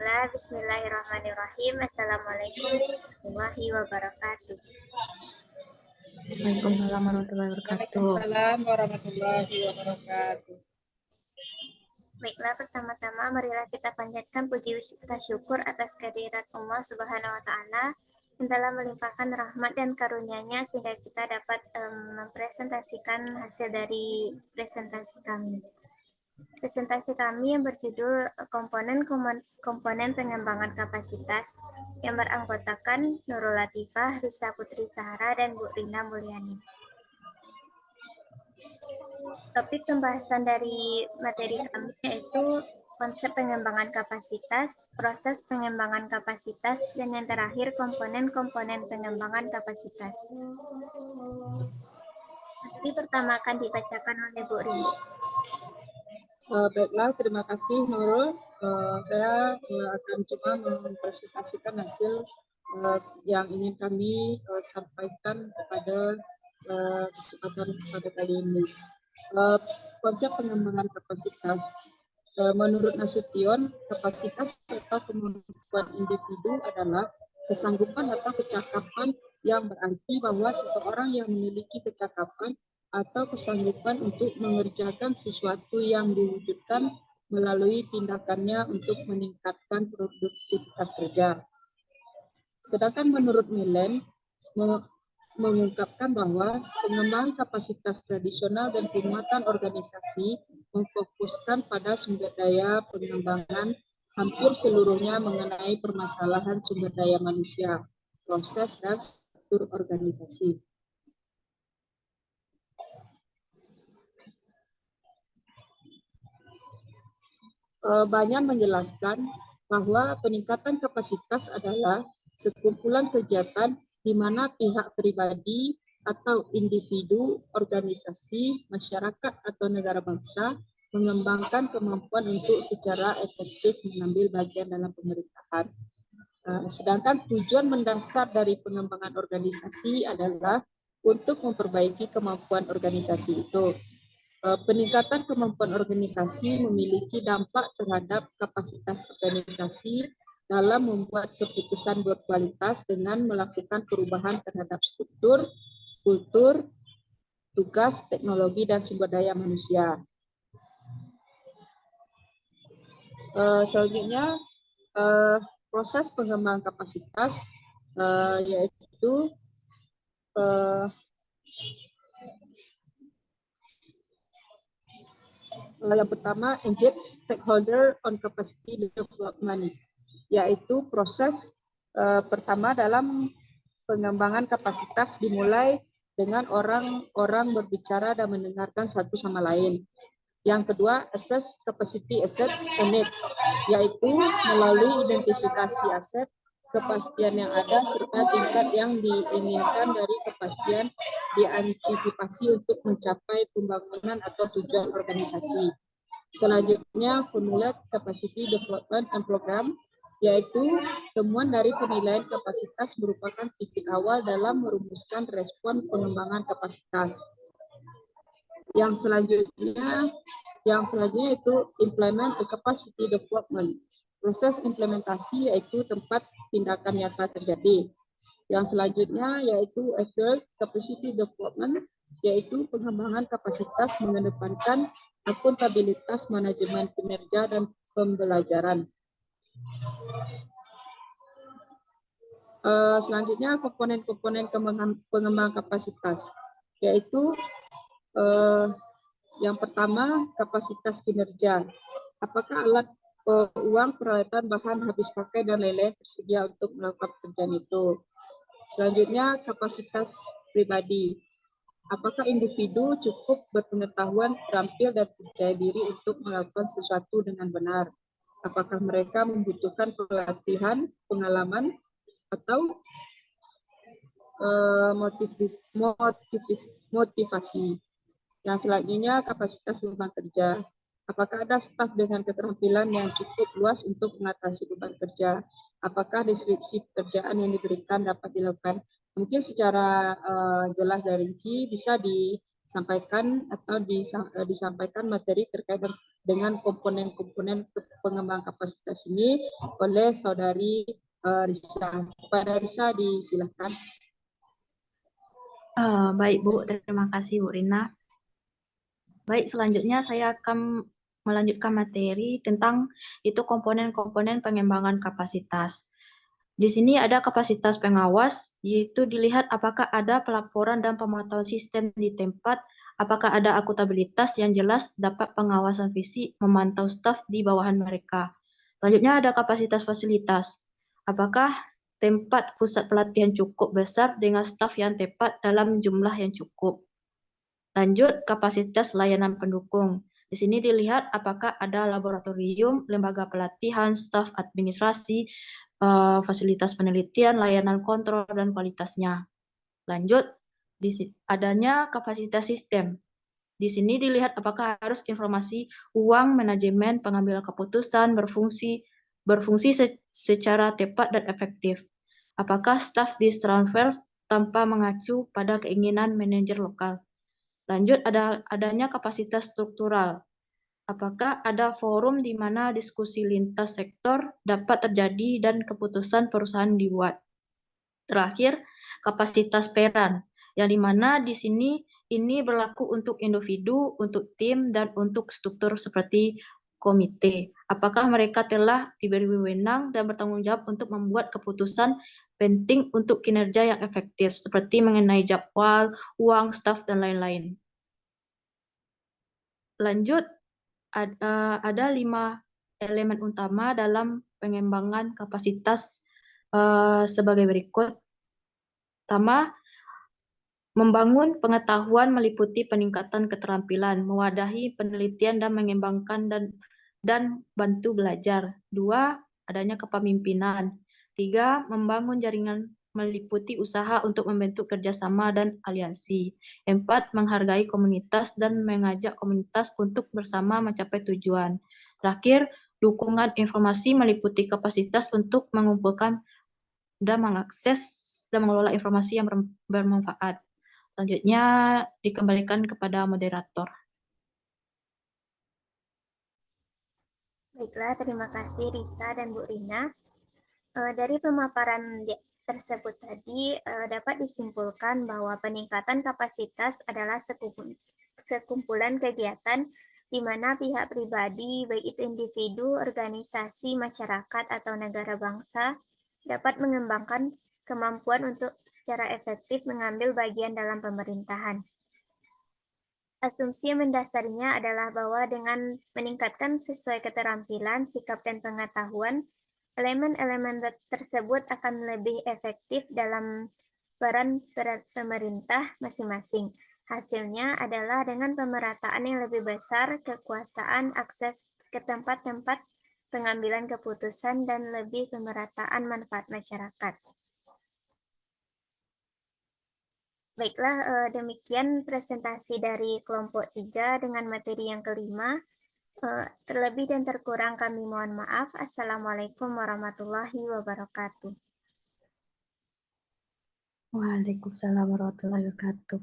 Baiklah, bismillahirrahmanirrahim. Assalamualaikum warahmatullahi wabarakatuh. Waalaikumsalam warahmatullahi wabarakatuh. Waalaikumsalam warahmatullahi wabarakatuh. Baiklah, pertama-tama marilah kita panjatkan puji serta syukur atas kehadirat Allah Subhanahu wa taala yang telah melimpahkan rahmat dan karunia-Nya sehingga kita dapat mempresentasikan hasil dari presentasi kami. Presentasi kami yang berjudul komponen pengembangan kapasitas yang beranggotakan Nurul Latifah, Risa Putri Sahara, dan Bu Rina Mulyani. Topik pembahasan dari materi kami yaitu konsep pengembangan kapasitas, proses pengembangan kapasitas, dan yang terakhir komponen-komponen pengembangan kapasitas. Materi pertama akan dibacakan oleh Bu Rina. Baiklah, terima kasih Nurul. Saya akan coba mempresentasikan hasil yang ingin kami sampaikan kepada kesempatan pada kali ini. Konsep pengembangan kapasitas. Menurut Nasution, kapasitas serta kemampuan individu adalah kesanggupan atau kecakapan yang berarti bahwa seseorang yang memiliki kecakapan atau kesanggupan untuk mengerjakan sesuatu yang diwujudkan melalui tindakannya untuk meningkatkan produktivitas kerja. Sedangkan menurut Millen, mengungkapkan bahwa pengembangan kapasitas tradisional dan penguatan organisasi memfokuskan pada sumber daya pengembangan hampir seluruhnya mengenai permasalahan sumber daya manusia, proses, dan struktur organisasi. Banyak menjelaskan bahwa peningkatan kapasitas adalah sekumpulan kegiatan di mana pihak pribadi atau individu, organisasi, masyarakat atau negara bangsa mengembangkan kemampuan untuk secara efektif mengambil bagian dalam pemerintahan. Sedangkan tujuan mendasar dari pengembangan organisasi adalah untuk memperbaiki kemampuan organisasi itu. Peningkatan kemampuan organisasi memiliki dampak terhadap kapasitas organisasi dalam membuat keputusan berkualitas dengan melakukan perubahan terhadap struktur, kultur, tugas, teknologi, dan sumber daya manusia. Selanjutnya, proses pengembangan kapasitas yaitu yang pertama, engage stakeholder on capacity development, yaitu proses pertama dalam pengembangan kapasitas dimulai dengan orang-orang berbicara dan mendengarkan satu sama lain. Yang kedua, assess capacity assets and needs, yaitu melalui identifikasi aset, kepastian yang ada, serta tingkat yang diinginkan dari kepastian diantisipasi untuk mencapai pembangunan atau tujuan organisasi. Selanjutnya, formulate capacity development and program, yaitu temuan dari penilaian kapasitas merupakan titik awal dalam merumuskan respon pengembangan kapasitas. Yang selanjutnya itu implement the capacity development. Proses implementasi yaitu tempat tindakan nyata terjadi. Yang selanjutnya yaitu field capacity development, yaitu pengembangan kapasitas mengedepankan akuntabilitas manajemen kinerja dan pembelajaran. Selanjutnya komponen-komponen pengembangan kapasitas, yaitu yang pertama kapasitas kinerja. Apakah alat, uang, peralatan, bahan habis pakai, dan lain-lain tersedia untuk melakukan pekerjaan itu. Selanjutnya kapasitas pribadi. Apakah individu cukup berpengetahuan, terampil, dan percaya diri untuk melakukan sesuatu dengan benar? Apakah mereka membutuhkan pelatihan, pengalaman, atau motivasi? Yang selanjutnya kapasitas beban kerja. Apakah ada staf dengan keterampilan yang cukup luas untuk mengatasi beban kerja? Apakah deskripsi pekerjaan yang diberikan dapat dilakukan? Mungkin secara jelas dan rinci bisa disampaikan atau disampaikan materi terkait dengan komponen-komponen pengembangan kapasitas ini oleh Saudari Risa. Pada Risa disilahkan. Baik Bu, terima kasih Bu Rina. Baik, selanjutnya saya akan melanjutkan materi tentang itu komponen-komponen pengembangan kapasitas. Di sini ada kapasitas pengawas, yaitu dilihat apakah ada pelaporan dan pemantauan sistem di tempat, apakah ada akuntabilitas yang jelas, dapat pengawasan fisik, memantau staf di bawahan mereka. Selanjutnya ada kapasitas fasilitas. Apakah tempat pusat pelatihan cukup besar dengan staf yang tepat dalam jumlah yang cukup. Lanjut, kapasitas layanan pendukung. Di sini dilihat apakah ada laboratorium, lembaga pelatihan, staf administrasi, fasilitas penelitian, layanan kontrol, dan kualitasnya. Lanjut, adanya kapasitas sistem. Di sini dilihat apakah harus informasi uang, manajemen, pengambilan keputusan, berfungsi secara tepat dan efektif. Apakah staf ditransfer tanpa mengacu pada keinginan manajer lokal. Lanjut, adanya kapasitas struktural. Apakah ada forum di mana diskusi lintas sektor dapat terjadi dan keputusan perusahaan dibuat. Terakhir, kapasitas peran, yang di mana di sini ini berlaku untuk individu, untuk tim, dan untuk struktur seperti komite. Apakah mereka telah diberi wewenang dan bertanggung jawab untuk membuat keputusan penting untuk kinerja yang efektif, seperti mengenai jadwal, uang, staf, dan lain-lain. Lanjut, ada 5 elemen utama dalam pengembangan kapasitas sebagai berikut. Pertama, membangun pengetahuan meliputi peningkatan keterampilan, mewadahi penelitian dan mengembangkan dan bantu belajar. 2, adanya kepemimpinan. 3, membangun jaringan meliputi usaha untuk membentuk kerjasama dan aliansi. 4, menghargai komunitas dan mengajak komunitas untuk bersama mencapai tujuan. Terakhir, dukungan informasi meliputi kapasitas untuk mengumpulkan dan mengakses dan mengelola informasi yang bermanfaat. Selanjutnya dikembalikan kepada moderator. Baiklah, terima kasih Risa dan Bu Rina. Dari pemaparan tersebut tadi dapat disimpulkan bahwa peningkatan kapasitas adalah sekumpulan kegiatan di mana pihak pribadi, baik itu individu, organisasi, masyarakat, atau negara bangsa, dapat mengembangkan kemampuan untuk secara efektif mengambil bagian dalam pemerintahan. Asumsi yang mendasarinya adalah bahwa dengan meningkatkan sesuai keterampilan, sikap, dan pengetahuan, elemen-elemen tersebut akan lebih efektif dalam peran pemerintah masing-masing. Hasilnya adalah dengan pemerataan yang lebih besar, kekuasaan, akses ke tempat-tempat pengambilan keputusan, dan lebih pemerataan manfaat masyarakat. Baiklah, demikian presentasi dari kelompok 3 dengan materi yang kelima. Terlebih dan terkurang kami mohon maaf. Assalamualaikum warahmatullahi wabarakatuh. Waalaikumsalam warahmatullahi wabarakatuh.